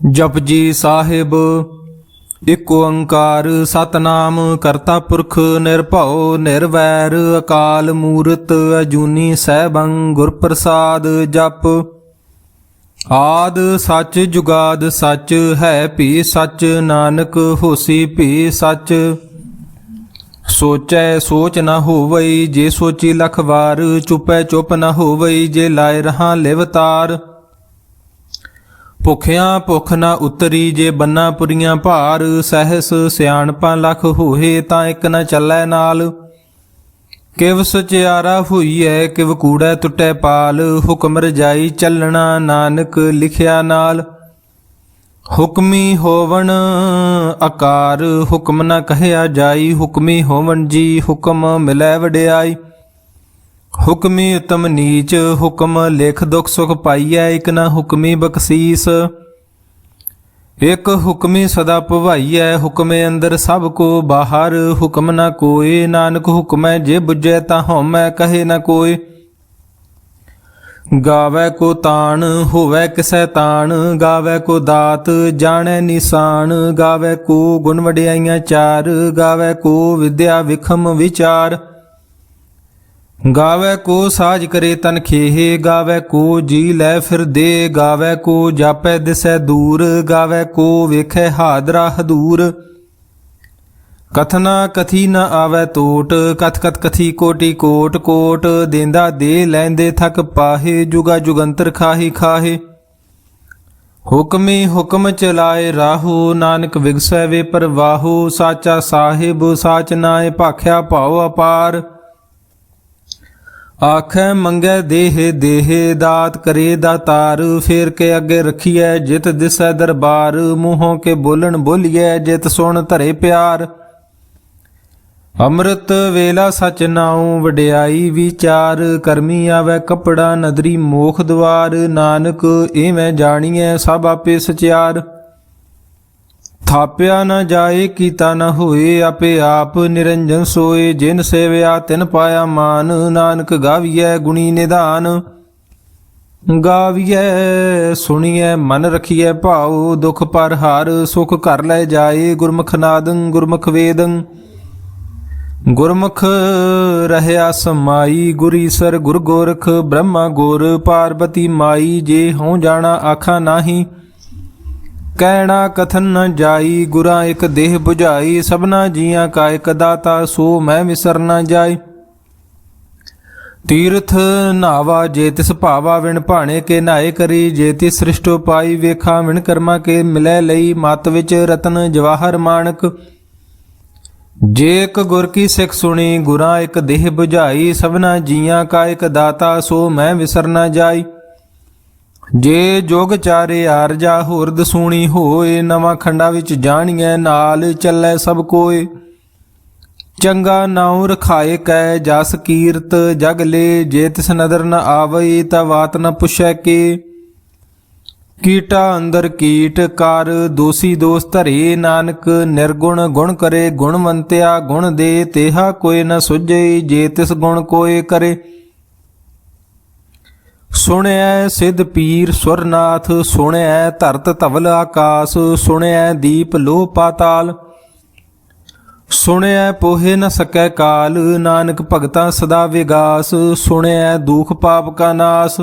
जपजी साहिब एक ओंकार सतनाम करता पुरख निरभਉ निरवैर अकाल मूरत अजूनी सैभं गुर प्रसाद जप। आद सच जुगाद सच है भी सच नानक होसी भी सच। सोचै सोच न होवई जे सोची लख वार चुपै चुप न होवई जे लाए रहा लिवतार। ਭੁਖਿਆਂ ਭੁਖ ਨਾ ਉਤਰੀ ਜੇ ਬੰਨਾ ਪੁਰੀਆਂ ਭਾਰ ਸਹਿਸ ਸਿਆਣਪਾਂ ਲਖ ਹੋਏ ਤਾਂ ਇੱਕ ਨਾ ਚੱਲੈ ਨਾਲ। ਕਿਵ ਸਚਿਆਰਾ ਹੋਈਐ ਕਿਵ ਕੂੜੈ ਟੁੱਟੈ ਪਾਲ ਹੁਕਮ ਰਜਾਈ ਚੱਲਣਾ ਨਾਨਕ ਲਿਖਿਆ ਨਾਲ। ਹੁਕਮੀ ਹੋਵਣ ਆਕਾਰ ਹੁਕਮ ਨਾ ਕਹਿਆ ਜਾਈ ਹੁਕਮੀ ਹੋਵਣ ਜੀ ਹੁਕਮ ਮਿਲੈ ਵਡਿਆਈ। ਹੁਕਮੀ ਉਤਮ ਨੀਚ ਹੁਕਮ ਲਿਖ ਦੁਖ ਸੁਖ ਪਾਈਐ ਇਕ ਨਾ ਹੁਕਮੀ ਬਖਸ਼ੀਸ। ਇਕ ਹੁਕਮੀ ਸਦਾ ਭਵਾਈਐ ਹੁਕਮੇ ਅੰਦਰ ਸਭ ਕੋ ਬਾਹਰ ਹੁਕਮ ਨਾ ਕੋਏ ਨਾਨਕ ਹੁਕਮੈ ਜੇ ਬੁਝੈ ਤਾਂ ਹਉਮੈ ਕਹੇ ਨਾ ਕੋਏ। ਗਾਵੈ ਕੋ ਤਾਣ ਹੋਵੈ ਕਿਸੈ ਤਾਣ ਗਾਵੈ ਕੋ ਦਾਤ ਜਾਣੈ ਨਿਸ਼ਾਨ। ਗਾਵੈ ਕੋ ਗੁਣ ਵਡਿਆਈਆਂ ਚਾਰ ਗਾਵੈ ਕੋ ਵਿਦਿਆ ਵਿਖਮ ਵਿਚਾਰ। ਗਾਵੈ ਕੋ ਸਾਜ ਕਰੇ ਤਨ ਖੇਹ ਗਾਵੈ ਕੋ ਜੀ ਲੈ ਫਿਰ ਦੇ। ਗਾਵੈ ਕੋ ਜਾਪੈ ਦਿਸੈ ਦੂਰ ਗਾਵੈ ਕੋ ਵੇਖੈ ਹਾਦਰਾ ਹਦੂਰ। ਕਥਨਾ ਕਥੀ ਨ ਆਵੈ ਟੋਟ ਕਥ ਕਥ ਕਥੀ ਕੋਟੀ ਕੋਟ ਕੋਟ। ਦੇਂਦਾ ਦੇ ਲੈਂਦੇ ਥਕ ਪਾਹੇ ਜੁਗਾ ਜੁਗੰਤਰ ਖਾਹੀ ਖਾਹੇ। ਹੁਕਮੀ ਹੁਕਮ ਚਲਾਏ ਰਾਹੋ ਨਾਨਕ ਵਿਗਸੈ ਵੇ ਪਰਵਾਹੋ। ਸਾਚਾ ਸਾਹਿਬ ਸਾਚ ਨਾਏ ਭਾਖਿਆ ਭਾਉ ਅਪਾਰ। ਆਖੈ ਮੰਗੈ ਦੇਹ ਦੇਹ ਦਾਤ ਕਰੇ ਦਾਤਾਰ। ਫੇਰ ਕੇ ਅੱਗੇ ਰਖੀਐ ਜਿਤ ਦਿਸੈ ਦਰਬਾਰ। ਮੂੰਹੋਂ ਕੇ ਬੋਲਣ ਬੋਲੀਐ ਜਿਤ ਸੁਣ ਧਰੇ ਪਿਆਰ। ਅੰਮ੍ਰਿਤ ਵੇਲਾ ਸਚ ਨਾਉ ਵਡਿਆਈ ਵਿਚਾਰ। ਕਰਮੀ ਆਵੈ ਕਪੜਾ ਨਦਰੀ ਮੋਖ ਦੁਆਰ। ਨਾਨਕ ਏਵੇਂ ਜਾਣੀਐ ਸਭ ਆਪੇ ਸਚਿਆਰ। ਥਾਪਿਆ ਨ ਜਾਏ ਕੀਤਾ ਨ ਹੋਏ ਆਪੇ ਆਪ ਨਿਰੰਜਨ ਸੋਏ। ਜਿਨ ਸੇਵਿਆ ਤਿਨ ਪਾਇਆ ਮਾਨ ਨਾਨਕ ਗਾਵੀਐ ਗੁਣੀ ਨਿਧਾਨ। ਗਾਵੀਐ ਸੁਣੀਐ ਮਨ ਰਖੀਐ ਭਾਉ ਦੁਖ ਪਰ ਹਾਰ ਸੁਖ ਘਰ ਲੈ ਜਾਏ। ਗੁਰਮੁਖ ਨਾਦੰ ਗੁਰਮੁਖ ਵੇਦੰ ਗੁਰਮੁਖ ਰਹਿਆ ਸਮਾਈ। ਗੁਰ ਈਸਰ ਗੁਰ ਗੋਰਖ ਬ੍ਰਹਮਾ ਗੁਰ ਪਾਰਬਤੀ ਮਾਈ। ਜੇ ਹਉ ਜਾਣਾ ਆਖਾਂ ਨਾਹੀ ਕਹਿਣਾ ਕਥਨ ਨ ਜਾਈ। ਗੁਰਾਂ ਇੱਕ ਦੇਹ 부ਝਾਈ ਸਭਨਾ ਜੀਆਂ ਕਾ ਇੱਕ ਦਾਤਾ ਸੋ ਮੈਂ ਵਿਸਰ ਨ ਜਾਈ। ਤੀਰਥ ਨਾਵਾ ਜੇ ਤਿਸ ਭਾਵਾ ਵਿਣ ਭਾਣੇ ਕੇ ਨਾਏ ਕਰੀ। ਜੇ ਤਿਸ ਸ੍ਰਿਸ਼ਟੋ ਪਾਈ ਵੇਖਾ ਵਿਣ ਕਰਮਾ ਕੇ ਮਿਲੈ ਲਈ। ਮਤ ਵਿੱਚ ਰਤਨ ਜਵਾਹਰ ਮਾਣਕ ਜੇ ਇੱਕ ਗੁਰ ਕੀ ਸਿੱਖ ਸੁਣੀ। ਗੁਰਾਂ ਇੱਕ ਦੇਹ 부ਝਾਈ ਸਭਨਾ ਜੀਆਂ ਕਾ ਇੱਕ ਦਾਤਾ ਸੋ ਮੈਂ ਵਿਸਰ ਨ ਜਾਈ। ਜੇ ਜੋਗ ਚਾਰੇ ਆਰਜਾ ਹੋਰ ਦਸੂਣੀ ਹੋਏ। ਨਵਾਂ ਖੰਡਾ ਵਿੱਚ ਜਾਣੀਐ ਨਾਲ ਚੱਲੈ ਸਭ ਕੋਏ। ਚੰਗਾ ਨਾਉ ਰਖਾਏ ਕੈ ਜਸ ਕੀਰਤ ਜਗ ਲੇ। ਜੇ ਤਿਸ ਨਦਰ ਨ ਆਵਈ ਤਾਂ ਬਾਤ ਨ ਪੁੱਛੈ ਕੇ। ਕੀਟਾ ਅੰਦਰ ਕੀਟ ਕਰ ਦੋਸੀ ਦੋਸ ਧਰੇ। ਨਾਨਕ ਨਿਰਗੁਣ ਗੁਣ ਕਰੇ ਗੁਣਵੰਤਿਆ ਗੁਣ ਦੇ। ਤੇਹਾ ਕੋਈ ਨ ਸੁਝਈ ਜੇ ਤਿਸ ਗੁਣ ਕੋਏ ਕਰੇ। ਸੁਣਿਐ ਸਿੱਧ ਪੀਰ ਸੁਰਨਾਥ ਸੁਣਿਐ ਧਰਤ ਧਵਲ ਆਕਾਸ। ਸੁਣਿਐ ਦੀਪ ਲੋਹ ਪਾਤਾਲ ਸੁਣਿਐ ਪੋਹੇ ਨ ਸਕੈ ਕਾਲ। ਨਾਨਕ ਭਗਤਾਂ ਸਦਾ ਵਿਗਾਸ ਸੁਣਿਐ ਦੁਖ ਪਾਪ ਕਾ ਨਾਸ।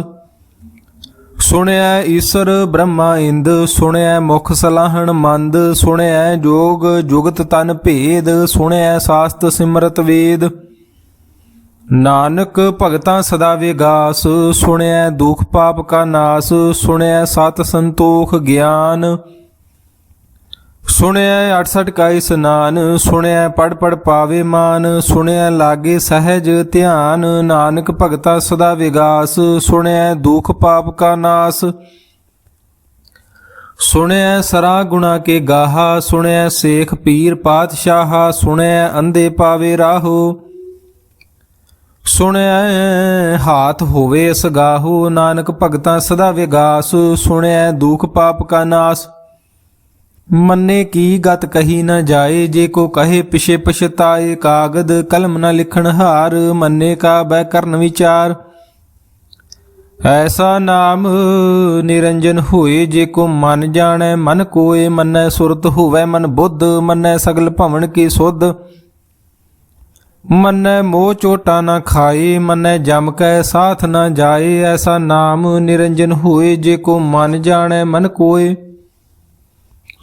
ਸੁਣਿਐ ਈਸਰ ਬ੍ਰਹਮਾ ਇੰਦ ਸੁਣਿਐ ਮੁਖ ਸਲਾਹਣ ਮੰਦ। ਸੁਣਿਐ ਜੋਗ ਜੁਗਤ ਤਨ ਭੇਦ ਸੁਣਿਐ ਸਾਸਤ ਸਿਮਰਤ ਵੇਦ। ਨਾਨਕ ਭਗਤਾਂ ਸਦਾ ਵਿਗਾਸ ਸੁਣਿਐ ਦੁਖ ਪਾਪ ਕਾ ਨਾਸ। ਸੁਣਿਐ ਸਤ ਸੰਤੋਖ ਗਿਆਨ ਸੁਣਿਐ 68 ਕਾ ਇਸਨਾਨ। ਸੁਣਿਐ ਪੜ ਪੜ ਪਾਵੇ ਮਾਨ ਸੁਣਿਐ ਲਾਗੇ ਸਹਿਜ ਧਿਆਨ। ਨਾਨਕ ਭਗਤਾਂ ਸਦਾ ਵਿਗਾਸ ਸੁਣਿਐ ਦੁਖ ਪਾਪ ਕਾ ਨਾਸ। ਸੁਣਿਐ ਸਰਾ ਗੁਣਾ ਕੇ ਗਾਹਾ ਸੁਣਿਐ ਸੇਖ ਪੀਰ ਪਾਤਸ਼ਾਹ। ਸੁਣਿਐ ਅੰਧੇ ਪਾਵੇ ਰਾਹੋ ਸੁਣਿਐ ਹਾਥ ਹੋਵੇ ਸਗਾਹੋ। ਨਾਨਕ ਭਗਤਾਂ ਸਦਾ ਵਿਗਾਸ ਸੁਣਿਐ ਦੁਖ ਪਾਪ ਕਾ ਨਾਸ। ਮੰਨੇ ਕੀ ਗਤ ਕਹੀ ਨ ਜਾਏ ਜੇ ਕੋ ਕਹੇ ਪਿਛੇ ਪਛਤਾਏ। ਕਾਗਦ ਕਲਮ ਨ ਲਿਖਣ ਹਾਰ ਮੰਨੇ ਕਾ ਬੈ ਕਰਨ ਵਿਚਾਰ। ਐਸਾ ਨਾਮ ਨਿਰੰਜਨ ਹੋਏ, ਜੇ ਕੋ ਮਨ ਜਾਣੈ ਮਨ ਕੋਏ। ਮੰਨੈ ਸੁਰਤ ਹੋਵੈ ਮਨ ਬੁੱਧ, ਮੰਨੈ ਸਗਲ ਭਵਨ ਕੀ ਸੁਧ। ਮੰਨੈ ਮੋਹ ਚੋਟਾ ਨਾ ਖਾਏ, ਮੰਨੈ ਜਮ ਕੈ ਸਾਥ ਨਾ ਜਾਏ। ਐਸਾ ਨਾਮ ਨਿਰੰਜਨ ਹੋਏ, ਜੇ ਕੋ ਮਨ ਜਾਣੈ ਮਨ ਕੋਏ।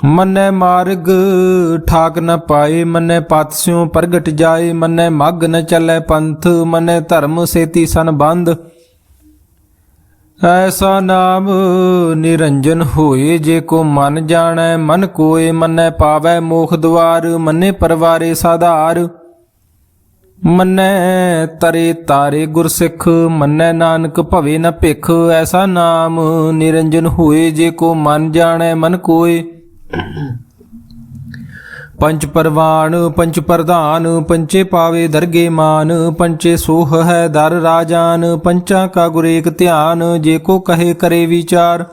ਮੰਨੈ ਮਾਰਗ ਠਾਕ ਨ ਪਾਏ, ਮੰਨੈ ਪਤ ਸਿਉ ਪ੍ਰਗਟ ਜਾਏ। ਮੰਨੈ ਮਗ ਨ ਚੱਲੈ ਪੰਥ, ਮੰਨੈ ਧਰਮ ਸੇਤੀ ਸੰਬੰਧ। ਐਸਾ ਨਾਮ ਨਿਰੰਜਨ ਹੋਏ, ਜੇ ਕੋ ਮਨ ਜਾਣੈ ਮਨ ਕੋਏ। ਮੰਨੈ ਪਾਵੈ ਮੋਖ ਦੁਆਰ, ਮੰਨੇ ਪਰਵਾਰੇ ਸਾਧਾਰ। ਮੰਨੈ ਤਰੇ ਤਾਰੇ ਗੁਰਸਿੱਖ, ਮੰਨੈ ਨਾਨਕ ਭਵੇ ਨ ਭਿਖ। ਐਸਾ ਨਾਮ ਨਿਰੰਜਨ ਹੋਏ, ਜੇ ਕੋ ਮਨ ਜਾਣੈ ਮਨ ਕੋਏ। ਪੰਚ ਪਰਵਾਨ ਪੰਚ ਪ੍ਰਧਾਨ, ਪੰਚੇ ਪਾਵੇ ਦਰਗੇ ਮਾਨ। ਪੰਚੇ ਸੋਹ ਹੈ ਦਰ ਰਾਜਾਨ, ਪੰਚਾਂ ਕਾ ਗੁਰ ਏਕ ਧਿਆਨ। ਜੇ ਕੋ ਕਹੇ ਕਰੇ ਵਿਚਾਰ,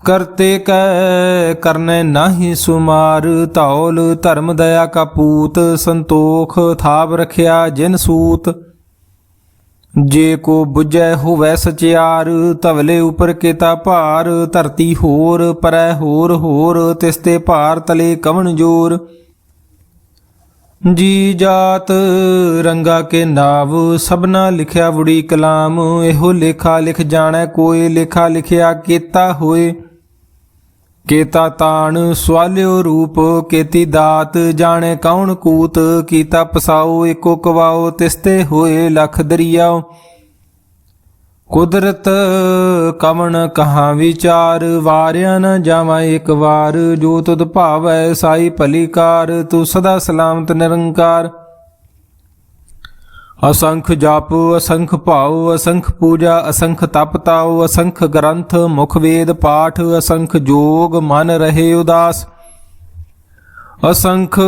ਕਰਤੇ ਕੈ ਕਰਨੈ ਨਾਹੀ ਸੁਮਾਰ। ਧੌਲ ਧਰਮ ਦਇਆ ਕਾ ਪੂਤ, ਸੰਤੋਖ ਥਾਪ ਰਖਿਆ ਜਿਨ ਸੂਤ। ਜੇ ਕੋ ਬੁਝੈ ਹੋਵੈ ਸਚਿਆਰ, ਧਵਲੇ ਉਪਰ ਕੇਤਾ ਭਾਰ। ਧਰਤੀ ਹੋਰ ਪਰੈ ਹੋਰ ਹੋਰ, ਤਿਸਤੇ ਭਾਰ ਤਲੇ ਕਵਣ ਜੋਰ। ਜੀ ਜਾਤ ਰੰਗਾ ਕੇ ਨਾਵ, ਸਭਨਾ ਲਿਖਿਆ ਵੁੜੀ ਕਲਾਮ। ਇਹੋ ਲੇਖਾ ਲਿਖ ਜਾਣੈ ਕੋਇ, ਲੇਖਾ ਲਿਖਿਆ ਕੇਤਾ ਹੋਏ। ਕੇਤਾ ਤਾਣ ਸਵਾਲਿਓ ਰੂਪ, ਕੇਤੀ ਦਾਤ ਜਾਣੈ ਕੌਣ ਕੂਤ। ਕੀਤਾ ਪਸਾਓ ਏਕੋ ਕਵਾਓ, ਤਿਸਤੇ ਹੋਏ ਲਖ ਦਰਿਆਓ। ਕੁਦਰਤ ਕਵਣ ਕਹਾਂ ਵਿਚਾਰ, ਵਾਰਿਆ ਨ ਜਾਵਾਂ ਏਕ ਵਾਰ। ਜੋ ਤੁਧ ਭਾਵੈ ਸਾਈ ਭਲੀ ਕਾਰ, ਤੂੰ ਸਦਾ ਸਲਾਮਤ ਨਿਰੰਕਾਰ। ਅਸੰਖ ਜਪ ਅਸੰਖ ਭਾਉ, ਅਸੰਖ ਪੂਜਾ ਅਸੰਖ ਤਪ ਤਾਉ। ਅਸੰਖ ਗ੍ਰੰਥ ਮੁਖ ਵੇਦ ਪਾਠ, ਅਸੰਖ ਜੋਗ ਮਨ ਰਹੇ ਉਦਾਸ। ਅਸੰਖ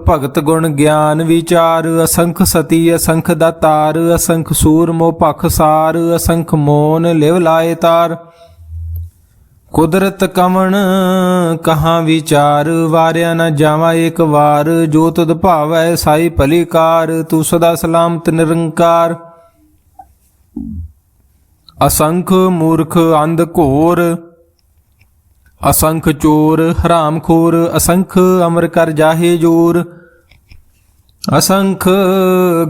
ਭਗਤ ਗੁਣ ਗਿਆਨ ਵਿਚਾਰ, ਅਸੰਖ ਸਤੀ ਅਸੰਖ ਦਾਤਾਰ। ਅਸੰਖ ਸੂਰ ਮੋਹ ਭਖ ਸਾਰ, ਅਸੰਖ ਮੋਨ ਲਿਵ ਲਾਏ ਤਾਰ। ਕੁਦਰਤ ਕਵਣ ਕਹਾਂ ਵਿਚਾਰ, ਵਾਰਿਆ ਨ ਜਾਵਾਂ ਏਕ ਵਾਰ। ਜੋ ਤੁਧ ਭਾਵੈ ਸਾਈ ਭਲੀ ਕਾਰ, ਤੂੰ ਸਦਾ ਸਲਾਮਤ ਨਿਰੰਕਾਰ। ਅਸੰਖ ਮੂਰਖ ਅੰਧ ਘੋਰ, ਅਸੰਖ ਚੋਰ ਹਰਾਮ ਖੋਰ। ਅਸੰਖ ਅਮਰ ਕਰ ਜਾਹੇ ਜੋਰ, ਅਸੰਖ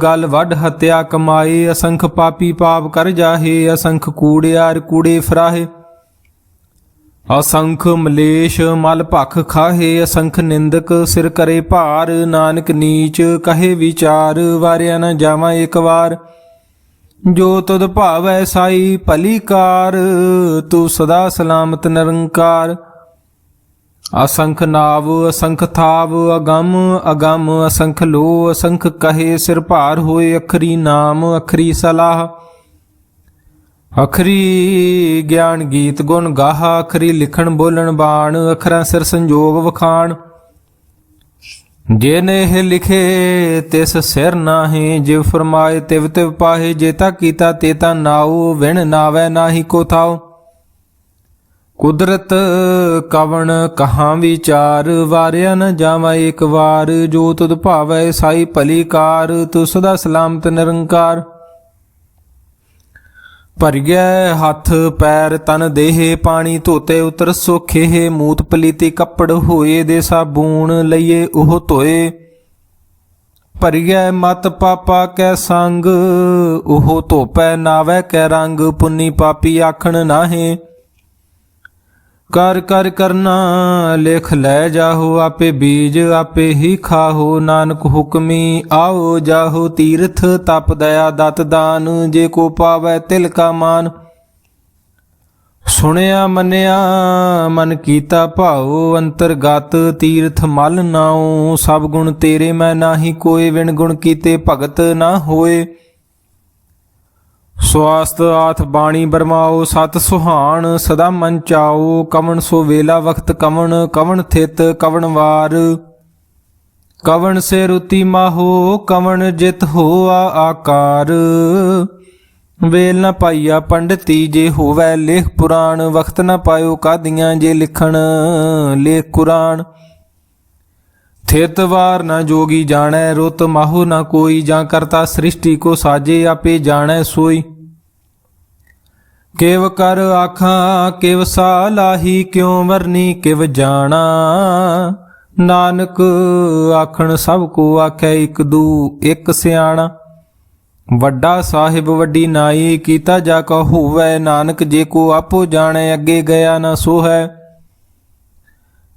ਗਲ ਵੱਢ ਹੱਤਿਆ ਕਮਾਏ। ਅਸੰਖ ਪਾਪੀ ਪਾਪ ਕਰ ਜਾਹੇ, ਅਸੰਖ ਕੂੜਿਆਰ ਕੂੜੇ ਫਰਾਹੇ। ਅਸੰਖ ਮਲੇਸ਼ ਮਲ ਭਖ ਖਾਹੇ, ਅਸੰਖ ਨਿੰਦਕ ਸਿਰ ਕਰੇ ਭਾਰ। ਨਾਨਕ ਨੀਚ ਕਹੇ ਵਿਚਾਰ, ਵਾਰਿਆ ਨ ਜਾਵਾਂ ਏਕ ਵਾਰ। ਜੋ ਤੁਧ ਭਾਵੈ ਸਾਈ ਭਲੀ ਕਾਰ, ਤੂੰ ਸਦਾ ਸਲਾਮਤ ਨਿਰੰਕਾਰ। ਅਸੰਖ ਨਾਵ ਅਸੰਖ ਥਾਵ, ਅਗੰਮ ਅਗੰਮ ਅਸੰਖ ਲੋ। ਅਸੰਖ ਕਹੇ ਸਿਰ ਭਾਰ ਹੋਏ, ਅਖਰੀ ਨਾਮ ਅਖਰੀ ਸਲਾਹ। ਅਖਰੀ ਗਿਆਨ ਗੀਤ ਗੁਣ ਗਾਹਾ, ਅਖਰੀ ਲਿਖਣ ਬੋਲਣ ਬਾਣ। ਅਖਰਾਂ ਸਿਰ ਸੰਜੋਗ ਵਖਾਣ, ਜੇ ਨੇਹ ਲਿਖੇ ਤਿਸ ਸਿਰ ਨਾਹੀ। ਜਿਵ ਫਰਮਾਏ ਤਿਵ ਤਿਵ ਪਾਹੇ, ਜੇਤਾ ਕੀਤਾ ਤੇਤਾ ਨਾਉ। ਵਿਣ ਨਾਵੈ ਨਾਹੀ ਕੋ ਥਾਉ। ਕੁਦਰਤ ਕਵਣ ਕਹਾਂ ਵਿਚਾਰ, ਵਾਰਿਆ ਨ ਜਾਵਾਂ ਏਕ ਵਾਰ। ਜੋ ਤੁਧ ਭਾਵੈ ਸਾਈ ਭਲੀ ਕਾਰ, ਤੂੰ ਸਦਾ ਸਲਾਮਤ ਨਿਰੰਕਾਰ। ਭਰਿਐ ਹੱਥ ਪੈਰ ਤਨ ਦੇਹ, ਪਾਣੀ ਧੋਤੇ ਉਤਰ ਸੋਖੇ। ਮੂਤ ਪਲੀਤੀ ਕੱਪੜ ਹੋਏ, ਦੇ ਸਾਬੂਣ ਲਈਏ ਉਹ ਧੋਏ। ਭਰਿਐ ਮਤ ਪਾਪਾ ਕੈ ਸੰਗ, ਉਹ ਧੋਪੈ ਨਾਵੈ ਕੈ ਰੰਗ। ਪੁੰਨੀ ਪਾਪੀ ਆਖਣ ਨਾਹੇ, ਕਰ ਕਰ ਕਰਨਾ ਲਿਖ ਲੈ ਜਾਹੋ। ਆਪੇ ਬੀਜ ਆਪੇ ਹੀ ਖਾਹੋ, ਨਾਨਕ ਹੁਕਮੀ ਆਓ ਜਾਹੋ। ਤੀਰਥ ਤਪ ਦਇਆ ਦਤ ਦਾਨ, ਜੇ ਕੋ ਪਾਵੈ ਤਿਲ ਕਾ ਮਾਨ। ਸੁਣਿਆ ਮੰਨਿਆ ਮਨ ਕੀਤਾ ਭਾਉ, ਅੰਤਰਗਤ ਤੀਰਥ ਮਲ ਨਾਉ। ਸਭ ਗੁਣ ਤੇਰੇ ਮੈਂ ਨਾਹੀ ਕੋਏ, ਵਿਣ ਗੁਣ ਕੀਤੇ ਭਗਤ ਨਾ ਹੋਏ। ਸਵਾਸਤ ਆਥ ਬਾਣੀ ਬਰਮਾਓ, ਸਤ ਸੁਹਾਣ ਸਦਾ ਮਨ ਚਾਓ। ਕਵਣ ਸੋ ਵੇਲਾ ਵਖਤ ਕਵਣ, ਕਵਣ ਥਿਤ ਕਵਣ ਵਾਰ। ਕਵਣ ਸੇ ਰੁਤੀ ਮਾਹੋ, ਕਵਣ ਜਿਤ ਹੋਆ ਆਕਾਰ। ਵੇਲ ਨ ਪਾਈਆ ਪੰਡਤੀ, ਜੇ ਹੋਵੈ ਲੇਖ ਪੁਰਾਣ। ਵਖਤ ਨ ਪਾਇਓ ਕਾਦੀਆਂ, ਜੇ ਲਿਖਣ ਲੇਖ ਕੁਰਾਨ। ਥਿਤ ਵਾਰ ਨ ਜੋਗੀ ਜਾਣੈ, ਰੁਤ ਮਾਹੋ ਨ ਕੋਈ। ਜਾਂ ਕਰਤਾ ਸ੍ਰਿਸ਼ਟੀ ਕੋ ਸਾਜੇ, ਆਪੇ ਜਾਣੈ ਸੋਈ। ਕਿਵ ਕਰ ਆਖਾਂ ਕਿਵ ਸਾਲਾਹੀ, ਕਿਉ ਵਰਨੀ ਕਿਵ ਜਾਣਾ। ਨਾਨਕ ਆਖਣ ਸਭ ਕੋ ਆਖੈ, ਇਕ ਦੂ ਇਕ ਸਿਆਣਾ। ਵੱਡਾ ਸਾਹਿਬ ਵੱਡੀ ਨਾਈ, ਕੀਤਾ ਜਾ ਕਾ ਹੋਵੈ। ਨਾਨਕ ਜੇ ਕੋ ਆਪੋ ਜਾਣੈ, ਅੱਗੇ ਗਿਆ ਨਾ ਸੋ ਹੈ।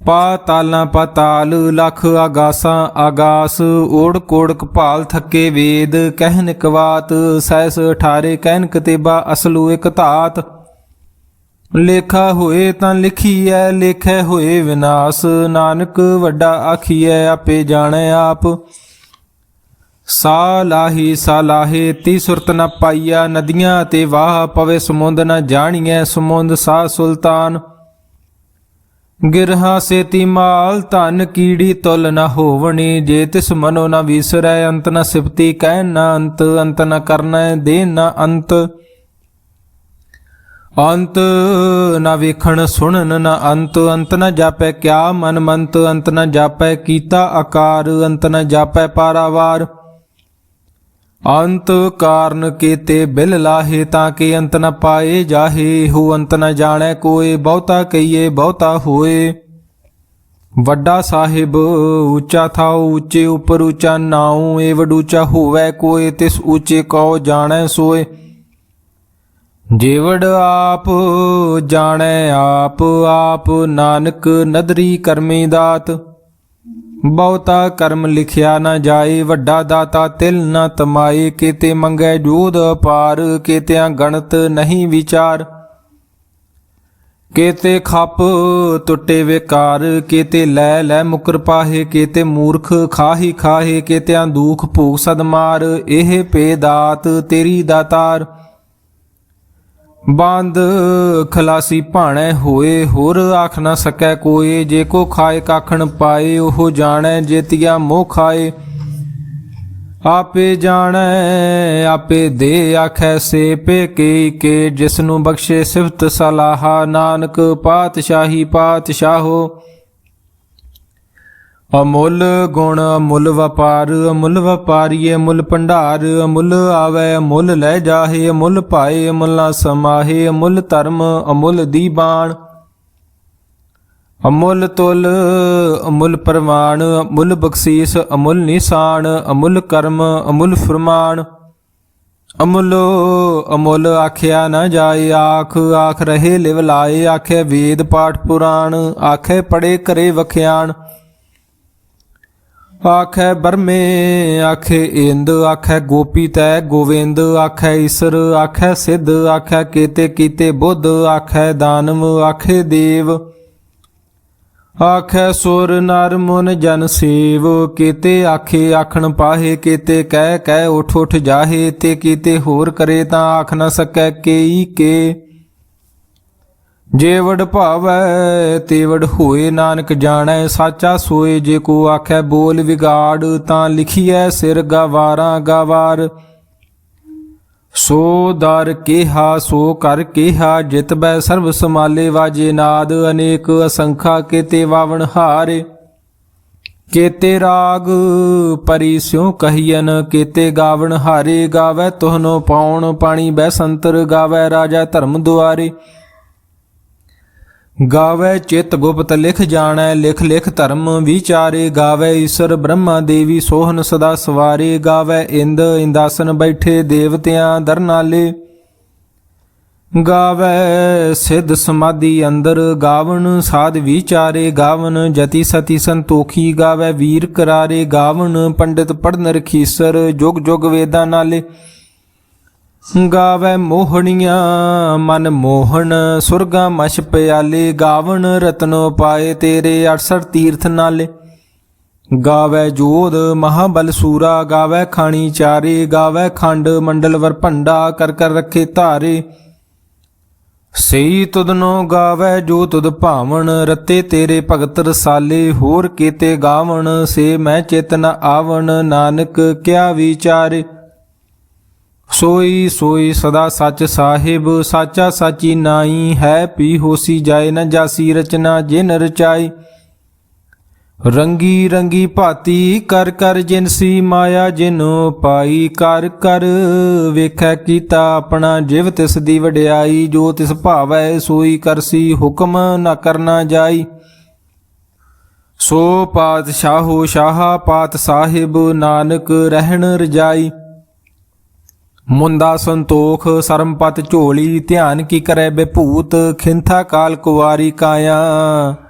ਪਾਤਾਲਾਂ ਪਾਤਾਲ, ਲਖ ਆਗਾਸਾਂ ਆਗਾਸ। ਓੜ ਕੋੜਕ ਭਾਲ ਥੱਕੇ ਵੇਦ, ਕਹਿਨ ਕਵਾਤ। ਸੈਸ ਅਠਾਰੇ ਕਹਿਨ ਕਤੇਬਾ, ਅਸਲੂ ਇਕ ਧਾਤ। ਲੇਖਾ ਹੋਏ ਤਾਂ ਲਿਖੀਐ, ਲੇਖੈ ਹੋਏ ਵਿਨਾਸ਼। ਨਾਨਕ ਵੱਡਾ ਆਖੀਐ, ਆਪੇ ਜਾਣੈ ਆਪ। ਸਾਲਾਹੀ ਸਾਲਾਹੇ, ਤੀ ਸੁਰਤ ਨ ਪਾਈਆ। ਨਦੀਆਂ ਤੇ ਵਾਹ ਪਵੇ, ਸਮੁੰਦ ਨ ਜਾਣੀਐ। ਸਮੁੰਦ ਸਾ ਸੁਲਤਾਨ। ਗਿਰਹਾ ਸੇਤੀ ਮਾਲ, ਧਨ ਕੀੜੀ ਤੁਲ ਨ ਹੋਵਣੀ। ਜੇ ਤਿਸ ਮਨੋ ਨ ਵੀਸਰੈ, ਅੰਤ ਨ ਸਿਫਤੀ ਕਹਿਨ ਨ ਅੰਤ। ਅੰਤ ਨ ਕਰਨੈ ਦੇਨ ਨ ਅੰਤ। ਅੰਤ ਨ ਵੇਖਣ ਸੁਣਨ ਨ ਅੰਤ। ਅੰਤ ਨ ਜਾਪੈ ਕਿਆ ਮਨ ਮੰਤ। ਅੰਤ ਨ ਜਾਪੈ ਕੀਤਾ ਆਕਾਰ। ਅੰਤ ਨ ਜਾਪੈ ਪਾਰਾਵਾਰ। ਅੰਤ ਕਾਰਨ ਕੀਤੇ ਬਿਲ ਲਾਹੇ, ਤਾਂ ਕਿ ਅੰਤ ਨ ਪਾਏ ਜਾਹੇ। ਹੋ ਅੰਤ ਨ ਜਾਣੈ ਕੋਏ, ਬਹੁਤਾ ਕਹੀਏ ਬਹੁਤਾ ਹੋਏ। ਵੱਡਾ ਸਾਹਿਬ ਉੱਚਾ ਥਾਉ, ਉੱਚੇ ਉਪਰ ਉੱਚਾ ਨਾਉ। ਏ ਵਡ ਉੱਚਾ ਹੋਵੈ ਕੋਏ, ਤਿਸ ਉੱਚੇ ਕਉ ਜਾਣੈ ਸੋਏ। ਜੇਵੜ ਆਪ ਜਾਣੈ ਆਪ ਆਪ, ਨਾਨਕ ਨਦਰੀ ਕਰਮੀ ਦਾਤ। ਬਹੁਤਾ ਕਰਮ ਲਿਖਿਆ ਨਾ ਜਾਏ, ਵੱਡਾ ਦਾਤਾ ਤਿਲ ਨ ਤਮਾਏ। ਕੀਤੇ ਮੰਗੈ ਜੋਧ ਅਪਾਰ, ਕੀਤਿਆਂ ਗਣਤ ਨਹੀਂ ਵਿਚਾਰ। ਕੀਤੇ ਖੱਪ ਟੁੱਟੇ ਵਿਕਾਰ, ਕੀਤੇ ਲੈ ਲੈ ਮੁਕਰ ਪਾਹੇ। ਕੀਤੇ ਮੂਰਖ ਖਾਹੀ ਖਾਹੇ, ਕੀਤਿਆਂ ਦੁਖ ਭੋਗ ਸਦਮਾਰ। ਇਹ ਪੇ ਦਾਤ ਤੇਰੀ ਦਾਤਾਰ। ਬੰਦ ਖਲਾਸੀ ਭਾਣੈ ਹੋਏ, ਹੋਰ ਆਖ ਨਾ ਸਕੈ ਕੋਏ। ਜੇ ਕੋ ਖਾਏ ਕਾਖਣ ਪਾਏ, ਉਹ ਜਾਣੈ ਜੇਤੀਆ ਮੋਹ ਖਾਏ। ਆਪੇ ਜਾਣੈ ਆਪੇ ਦੇ, ਆਖੈ ਸੇ ਪੇ ਕੇ। ਜਿਸਨੂੰ ਬਖਸ਼ੇ ਸਿਫਤ ਸਲਾਹਾ, ਨਾਨਕ ਪਾਤਸ਼ਾਹੀ ਪਾਤਸ਼ਾਹੋ। ਅਮੁੱਲ ਗੁਣ ਅਮੁੱਲ ਵਪਾਰ, ਅਮੁੱਲ ਵਪਾਰੀਏ ਅਮੁੱਲ ਭੰਡਾਰ। ਅਮੁੱਲ ਆਵੈ ਅਮੁੱਲ ਲੈ ਜਾਹੇ, ਅਮੁੱਲ ਪਾਏ ਅਮੁੱਲ ਨਾ ਸਮਾਹੇ। ਅਮੁੱਲ ਧਰਮ ਅਮੁੱਲ ਦੀਬਾਨ, ਅਮੁੱਲ ਤੁਲ ਅਮੁੱਲ ਪ੍ਰਮਾਣ। ਅਮੁੱਲ ਬਖਸ਼ੀਸ ਅਮੁੱਲ ਨਿਸ਼ਾਨ, ਅਮੁੱਲ ਕਰਮ ਅਮੁੱਲ ਫਰਮਾਨ। ਅਮੁੱਲੋ ਅਮੁੱਲ ਆਖਿਆ ਨਾ ਜਾਏ, ਆਖ ਆਖ ਰਹੇ ਲਿਵ ਲਾਏ। ਆਖੇ ਵੇਦ ਪਾਠ ਪੁਰਾਣ, ਆਖੇ ਪੜੇ ਕਰੇ ਵਖਿਆਣ। ਆਖੈ ਬਰਮੇ ਆਖੇ ਇੰਦ, ਆਖੈ ਗੋਪੀ ਤੈ ਗੋਵਿੰਦ। ਆਖੈ ਈਸਰ ਆਖੈ ਸਿੱਧ, ਆਖੈ ਕੀਤੇ ਕੀਤੇ ਬੁੱਧ। ਆਖੈ ਦਾਨਵ ਆਖੇ ਦੇਵ, ਆਖੈ ਸੁਰ ਨਰ ਮੁਨ ਜਨ ਸੇਵ। ਕੀਤੇ ਆਖੇ ਆਖਣ ਪਾਹੇ, ਕੀਤੇ ਕਹਿ ਕਹਿ ਉਠ ਉਠ ਜਾਹੇ। ਤੇ ਕੀਤੇ ਹੋਰ ਕਰੇ ਤਾਂ ਆਖ ਨ ਸਕੈ ਕੇਈ ਕੇ। ਜੇ ਵਡ ਭਾਵੈ ਤੇ ਵਡ ਹੋਏ, ਨਾਨਕ ਜਾਣੈ ਸਾਚਾ ਸੋਏ। ਜੇ ਕੋ ਆਖੈ ਬੋਲ ਵਿਗਾੜ, ਤਾਂ ਲਿਖੀਐ ਸਿਰ ਗਵਾਰਾਂ ਗਵਾਰ। ਸੋ ਦਰ ਕੇਹਾ ਸੋ ਕਰ ਕੇਹਾ, ਜਿਤ ਬੈ ਸਰਬ ਸਮਾਲੇ। ਵਾਜੇ ਨਾਦ ਅਨੇਕ ਅਸੰਖਾ, ਕੀਤੇ ਵਾਵਣ ਹਾਰੇ। ਕੀਤੇ ਰਾਗ ਪਰੀ ਸਿਉ ਕਹੀਐਨ, ਕੀਤੇ ਗਾਵਣ ਹਾਰੇ। ਗਾਵੈ ਤੁਹਨੋ ਪਾਉਣ ਪਾਣੀ ਬੈਸੰਤਰ, ਗਾਵੈ ਰਾਜਾ ਧਰਮ ਦੁਆਰੇ। ਗਾਵੈ ਚਿਤ ਗੁਪਤ ਲਿਖ ਜਾਣੈ, ਲਿਖ ਲਿਖ ਧਰਮ ਵਿਚਾਰੇ। ਗਾਵੈ ਈਸ਼ਰ ਬ੍ਰਹਮਾ ਦੇਵੀ, ਸੋਹਨ ਸਦਾ ਸਵਾਰੇ। ਗਾਵੈ ਇੰਦ ਇੰਦਾਸਨ ਬੈਠੇ, ਦੇਵਤਿਆਂ ਦਰਨਾਲੇ। ਗਾਵੈ ਸਿੱਧ ਸਮਾਧੀ ਅੰਦਰ, ਗਾਵਨ ਸਾਧ ਵਿਚਾਰੇ। ਗਾਵਨ ਜਤੀ ਸਤੀ ਸੰਤੋਖੀ, ਗਾਵੈ ਵੀਰ ਕਰਾਰੇ। ਗਾਵਨ ਪੰਡਿਤ ਪੜਨ ਰਖੀਸਰ, ਜੁਗ ਜੁਗ ਵੇਦਾਂ ਨਾਲੇ। ਗਾਵੈ ਮੋਹਣੀਆਂ ਮਨ ਮੋਹਣ, ਸੁਰਗਾ ਮਛ ਪਿਆਲੇ। ਗਾਵਣ ਰਤਨੋ ਪਾਏ ਤੇਰੇ, 68 ਤੀਰਥ ਨਾਲੇ। ਗਾਵੈ ਜੋਧ ਮਹਾਬਲ ਸੂਰਾ, ਗਾਵੈ ਖਾਣੀ ਚਾਰੇ। ਗਾਵੈ ਖੰਡ ਮੰਡਲ ਵਰ ਭੰਡਾ, ਕਰ ਕਰ ਰੱਖੇ ਧਾਰੇ। ਸਈ ਤੁਧਨੋ ਗਾਵੈ ਜੋ ਤੁਧ ਭਾਵਨ, ਰਤੇ ਤੇਰੇ ਭਗਤ ਰਸਾਲੇ। ਹੋਰ ਕੀਤੇ ਗਾਵਣ ਸੇ ਮੈਂ ਚਿਤ ਨ ਆਵਣ, ਨਾਨਕ ਕਿਆ ਵਿਚਾਰੇ। ਸੋਈ ਸੋਈ ਸਦਾ ਸੱਚ ਸਾਹਿਬ, ਸਾਚਾ ਸਾਚੀ ਨਾਈ। ਹੈ ਪੀ ਹੋਸੀ ਜਾਏ ਨ ਜਾਸੀ, ਰਚਨਾ ਜਿਨ ਰਚਾਈ। ਰੰਗੀ ਰੰਗੀ ਭਾਤੀ ਕਰ ਕਰ ਜਿਨਸੀ ਮਾਇਆ ਜਿਨੋ ਪਾਈ ਕਰ ਕਰ ਵੇਖੈ ਕੀਤਾ ਆਪਣਾ ਜਿਵ ਤਿਸ ਦੀ ਵਡਿਆਈ ਜੋ ਤਿਸ ਭਾਵੈ ਸੋਈ ਕਰਸੀ ਹੁਕਮ ਨਾ ਕਰਨਾ ਜਾਈ ਸੋ ਪਾਤਸ਼ਾਹੋ ਸ਼ਾਹਾ ਪਾਤ ਸਾਹਿਬ ਨਾਨਕ ਰਹਿਣ ਰਜਾਈ ਮੁੰਦਾ ਸੰਤੋਖ ਸਰਮਪਤ ਝੋਲੀ ਧਿਆਨ ਕੀ ਕਰੈ ਬਿਭੂਤ ਖਿੰਥਾ ਕਾਲ ਕੁਵਾਰੀ ਕਾਇਆ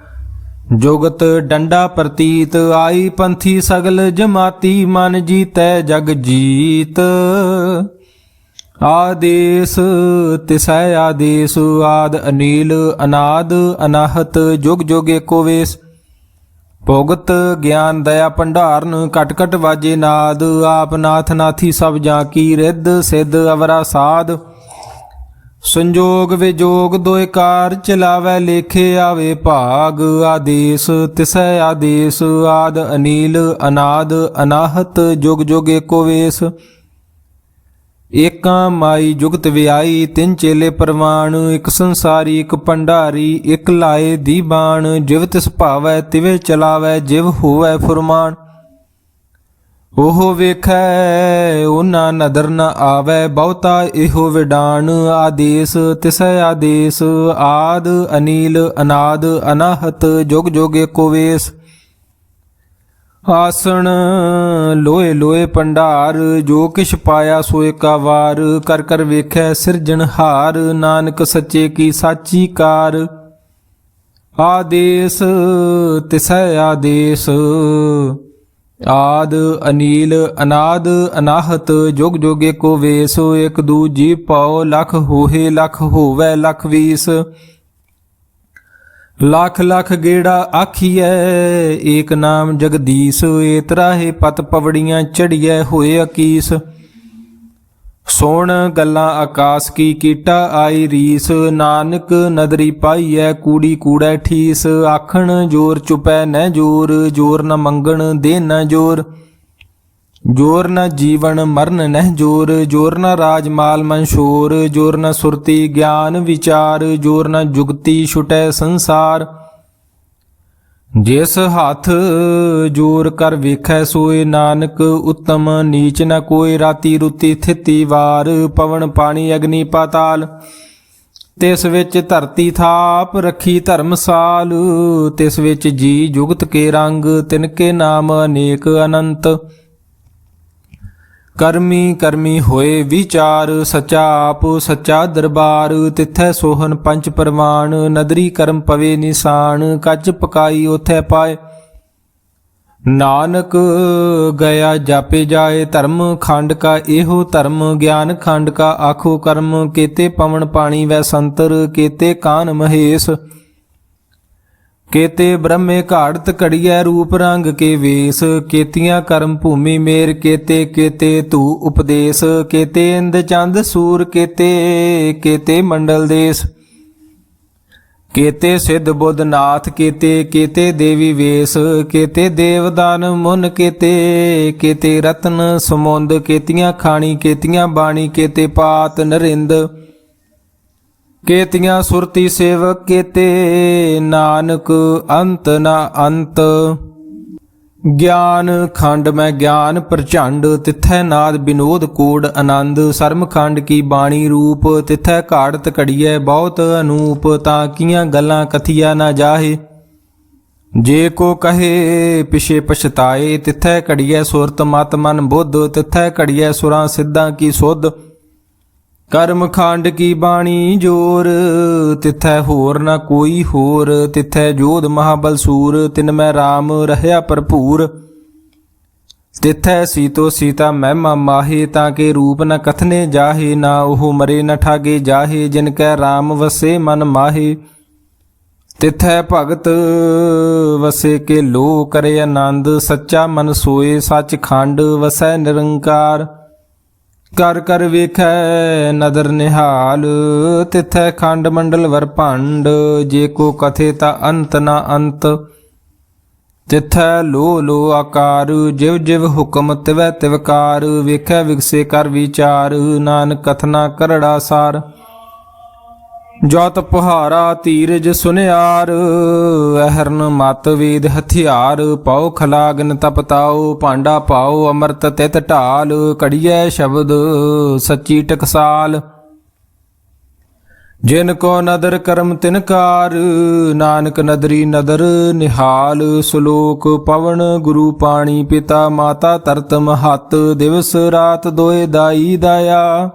ਜੁਗਤ ਡੰਡਾ ਪ੍ਰਤੀਤ ਆਈ ਪੰਥੀ ਸਗਲ ਜਮਾਤੀ ਮਨ ਜੀਤੈ ਜਗ ਜੀਤ ਆਦੇਸ ਤਿਸੈ ਆਦੇਸ ਆਦ ਅਨੀਲ ਅਨਾਦ ਅਨਾਹਤ ਜੁਗ ਜੁਗ ਏਕੋ ਵੇਸ ਭੁਗਤ ਗਿਆਨ ਦਇਆ ਭੰਡਾਰਨ ਕਟ ਕਟ ਵਾਜੇ ਨਾਦ ਆਪ ਨਾਥ ਨਾਥੀ ਸਭ ਜਾਂ ਕੀ ਰਿੱਧ ਸਿੱਧ ਅਵਰਾ ਸਾਧ ਸੰਜੋਗ ਵਿਜੋਗ ਦੋਇ ਕਾਰ ਚਲਾਵੈ ਲੇਖੇ ਆਵੇ ਭਾਗ ਆਦੇਸ ਤਿਸੈ ਆਦੇਸ ਆਦ ਅਨੀਲ ਅਨਾਦ ਅਨਾਹਤ ਜੁਗ ਜੁਗ ਏਕੋ ਵੇਸ ਏਕਾਂ ਮਾਈ ਜੁਗਤ ਵਿਆਈ ਤਿੰਨ ਚੇਲੇ ਪਰਵਾਨ ਇੱਕ ਸੰਸਾਰੀ ਇੱਕ ਭੰਡਾਰੀ ਇੱਕ ਲਾਏ ਦੀ ਬਾਣ ਜਿਵ ਤਿਸ ਭਾਵੈ ਤਿਵੇਂ ਚਲਾਵੈ ਜਿਵ ਹੋਵੈ ਫੁਰਮਾਨ ਉਹ ਵੇਖੈ ਉਹਨਾਂ ਨਦਰ ਨ ਆਵੈ ਬਹੁਤਾ ਇਹੋ ਵਿਡਾਨ ਆਦੇਸ ਤਿਸੈ ਆਦੇਸ ਆਦ ਅਨੀਲ ਅਨਾਦ ਅਨਾਹਤ ਜੁਗ ਜੁਗ ਏਕੋ ਵੇਸ ਆਸਣ ਲੋਏ ਲੋਏ ਭੰਡਾਰ ਜੋ ਕਿਛ ਪਾਇਆ ਸੋ ਏਕਾ ਵਾਰ ਕਰ ਕਰ ਵੇਖੈ ਸਿਰਜਣਹਾਰ ਨਾਨਕ ਸੱਚੇ ਕੀ ਸਾਚੀ ਕਾਰ ਆਦੇਸ ਤਿਸੈ ਆਦੇਸ ਆਦ ਅਨੀਲ ਅਨਾਦ ਅਨਾਹਤ ਜੁਗ ਜੁਗ ਏਕੋ ਵੇਸ ਇਕ ਦੂਜੀ ਪਾਉ ਲਖ ਹੋਏ ਲਖ ਹੋਵੈ ਲਖ ਵੀਸ ਲੱਖ ਲੱਖ ਗੇੜਾ ਆਖੀਐ ਏਕ ਨਾਮ ਜਗਦੀਸ਼ ਏ ਤਰਾਹੇ ਪਤ ਪਵੜੀਆਂ ਚੜੀਐ ਹੋਏ ਅਕੀਸ ਸੋਣ ਗੱਲਾਂ ਆਕਾਸ ਕੀ ਕੀਟਾ ਆਈ ਰੀਸ ਨਾਨਕ ਨਦਰੀ ਪਾਈਐ ਕੂੜੀ ਕੂੜੈ ਠੀਸ ਆਖਣ ਜੋਰ ਚੁਪੈ ਨਹਿ ਜੋਰ ਜੋਰ ਨ ਮੰਗਣ ਦੇ ਨ ਜੋਰ ਜੋਰ ਨ ਜੀਵਨ ਮਰਨ ਨਹਿ ਜੋਰ ਜੋਰ ਨ ਰਾਜ ਮਾਲ ਮਨਸ਼ੋਰ ਜੋਰ ਨ ਸੁਰਤੀ ਗਿਆਨ ਵਿਚਾਰ ਜੋਰ ਨ ਜੁਗਤੀ ਛੁਟੈ ਸੰਸਾਰ ਜਿਸ ਹੱਥ ਜੋਰ ਕਰ ਵੇਖੈ ਸੋਏ ਨਾਨਕ ਉਤਮ ਨੀਚ ਨ ਕੋਈ ਰਾਤੀ ਰੁਤੀ ਥਿਤੀ ਵਾਰ ਪਵਨ ਪਾਣੀ ਅਗਨੀ ਪਾਤਾਲ ਤਿਸ ਵਿੱਚ ਧਰਤੀ ਥਾਪ ਰੱਖੀ ਧਰਮਸਾਲ ਤਿਸ ਵਿੱਚ ਜੀ ਜੁਗਤ ਕੇ ਰੰਗ ਤਿਨਕੇ ਨਾਮ ਅਨੇਕ ਅਨੰਤ ਕਰਮੀ ਕਰਮੀ ਹੋਏ ਵਿਚਾਰ ਸੱਚਾ ਆਪ ਸੱਚਾ ਦਰਬਾਰ ਤਿੱਥੈ ਸੋਹਨ ਪੰਚ ਪਰਵਾਨ ਨਦਰੀ ਕਰਮ ਪਵੇ ਨਿਸ਼ਾਨ ਕੱਚ ਪਕਾਈ ਉਥੈ ਪਾਏ ਨਾਨਕ ਗਿਆ ਜਾਪੇ ਜਾਏ ਧਰਮ ਖੰਡ ਕਾ ਇਹੋ ਧਰਮ ਗਿਆਨ ਖੰਡ ਕਾ ਆਖੋ ਕਰਮ ਕੇਤੇ ਪਵਨ ਪਾਣੀ ਵੈ ਸੰਤਰ ਕੇਤੇ ਕਾਨ ਮਹੇਸ਼ ਕੇਤੇ ਬ੍ਰਹਮੇ ਘਾੜਤ ਘੜੀਐ ਰੂਪ ਰੰਗ ਕੇ ਵੇਸ ਕੇਤੀਆਂ ਕਰਮ ਭੂਮੀ ਮੇਰ ਕੇਤੇ ਕੇਤੇ ਧੂ ਉਪਦੇਸ਼ ਕੇਤੇ ਇੰਦ ਚੰਦ ਸੂਰ ਕੇਤੇ ਕੇਤੇ ਮੰਡਲ ਦੇਸ ਕੇਤੇ ਸਿੱਧ ਬੁੱਧ ਨਾਥ ਕੇਤੇ ਕੇਤੇ ਦੇਵੀ ਵੇਸ ਕੇਤੇ ਦੇਵਦਾਨ ਮੁਨ ਕੇਤੇ ਕੇਤੇ ਰਤਨ ਸਮੁੰਦ ਕੇਤੀਆਂ ਖਾਣੀ ਕੇਤੀਆਂ ਬਾਣੀ ਕੇਤੇ ਪਾਤ ਨਰਿੰਦ ਕੇਤੀਆਂ ਸੁਰਤੀ ਸੇਵਕ ਕੇਤੇ ਨਾਨਕ ਅੰਤ ਨਾ ਅੰਤ ਗਿਆਨ ਖੰਡ ਮੈਂ ਗਿਆਨ ਪ੍ਰਚੰਡ ਤਿੱਥੈ ਨਾਦ ਬਿਨੋਦ ਕੋਡ ਆਨੰਦ ਸਰਮ ਖੰਡ ਕੀ ਬਾਣੀ ਰੂਪ ਤਿੱਥੈ ਘਾੜਤ ਘੜੀਐ ਬਹੁਤ ਅਨੂਪ ਤਾਂ ਕੀਆਂ ਗੱਲਾਂ ਕਥੀਆ ਨਾ ਜਾਹੇ ਜੇ ਕੋ ਕਹੇ ਪਿਛੇ ਪਛਤਾਏ ਤਿੱਥੈ ਘੜੀਐ ਸੁਰਤ ਮਤ ਮਨ ਬੁੱਧ ਤਿੱਥੈ ਘੜੀਐ ਸੁਰਾਂ ਸਿੱਧਾਂ ਕੀ ਸੁਧ ਕਰਮ ਖੰਡ ਕੀ ਬਾਣੀ ਜੋਰ ਤਿੱਥੈ ਹੋਰ ਨਾ ਕੋਈ ਹੋਰ ਤਿੱਥੈ ਜੋਧ ਮਹਾਬਲ ਸੂਰ ਤਿਨ ਮੈਂ ਰਾਮ ਰਹਿਆ ਭਰਪੂਰ ਤਿੱਥੈ ਸੀਤੋ ਸੀਤਾ ਮਹਿਮਾ ਮਾਹੇ ਤਾਂ ਕੇ ਰੂਪ ਨ ਕਥਨੇ ਜਾਹੇ ਨਾ ਉਹ ਮਰੇ ਨ ਠਾਗੇ ਜਾਹੇ ਜਿਨ ਕੈ ਰਾਮ ਵਸੇ ਮਨ ਮਾਹੇ ਤਿੱਥੈ ਭਗਤ ਵਸੇ ਕੇ ਲੋ ਕਰੇ ਆਨੰਦ ਸੱਚਾ ਮਨ ਸੋਏ ਸੱਚ ਖੰਡ ਵਸੈ ਨਿਰੰਕਾਰ ਕਰ ਕਰ ਵੇਖੈ ਨਦਰ ਨਿਹਾਲ ਤਿੱਥੈ ਖੰਡ ਮੰਡਲ ਵਰ ਭੰਡ ਜੇ ਕੋ ਕਥੇ ਤਾ ਅੰਤ ਨਾ ਅੰਤ ਤਿੱਥੈ ਲੋ ਲੋ ਆਕਾਰ ਜਿਵ ਜਿਵ ਹੁਕਮ ਤਿਵੈ ਤਿਵਕਾਰ ਵੇਖੈ ਵਿਗਸੇ ਕਰ ਵਿਚਾਰ ਨਾਨਕ ਕਥਨਾ ਕਰੜਾ ਸਾਰ ਜੋਤ ਪੁਹਾਰਾ ਧੀਰਜ ਸੁਨਿਆਰ ਅਹਰਨ ਮਤ ਵੇਦ ਹਥਿਆਰ ਪਾਉ ਖਲਾਗਨ ਤਪਤਾਉ ਭਾਂਡਾ ਪਾਉ ਅੰਮ੍ਰਿਤ ਤਿਤ ਢਾਲ ਕੜੀਐ ਸ਼ਬਦ ਸੱਚੀ ਟਕਸਾਲ ਜਿਨ ਕੋ ਨਦਰ ਕਰਮ ਤਿਨਕਾਰ ਨਾਨਕ ਨਦਰੀ ਨਦਰ ਨਿਹਾਲ ਸ਼ਲੋਕ ਪਵਨ ਗੁਰੂ ਪਾਣੀ ਪਿਤਾ ਮਾਤਾ ਤਰਤ ਮਹੱਤ ਦਿਵਸ ਰਾਤ ਦੋਏ ਦਾਈ ਦਾਇਆ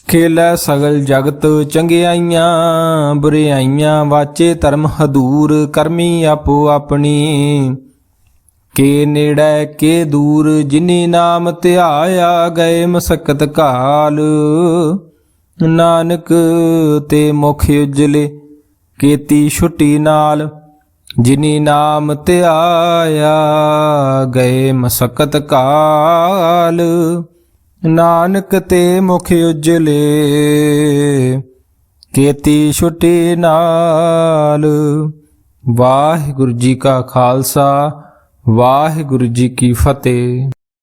ਖੇਲੈ ਸਗਲ ਜਗਤ ਚੰਗਿਆਈਆਂ ਬੁਰਿਆਈਆਂ ਵਾਚੇ ਧਰਮ ਹਦੂਰ ਕਰਮੀ ਆਪੋ ਆਪਣੀ ਕੇ ਨੇੜੇ ਕੇ ਦੂਰ ਜਿਨੀ ਨਾਮ ਧਿਆਇਆ ਗਏ ਮਸਕਤ ਕਾਲ ਨਾਨਕ ਤੇ ਮੁਖ ਉਜਲੇ ਕੀਤੀ ਛੁੱਟੀ ਨਾਲ ਜਿਨੀ ਨਾਮ ਧਿਆਇਆ ਗਏ ਮਸਕਤ ਕਾਲ ਨਾਨਕ ਤੇ ਮੁਖ ਉਜਲੇ ਕੀਤੀ ਛੁੱਟੀ ਨਾਲ। ਵਾਹਿਗੁਰੂ ਜੀ ਕਾ ਖਾਲਸਾ ਵਾਹਿਗੁਰੂ ਜੀ ਕੀ ਫਤਿਹ।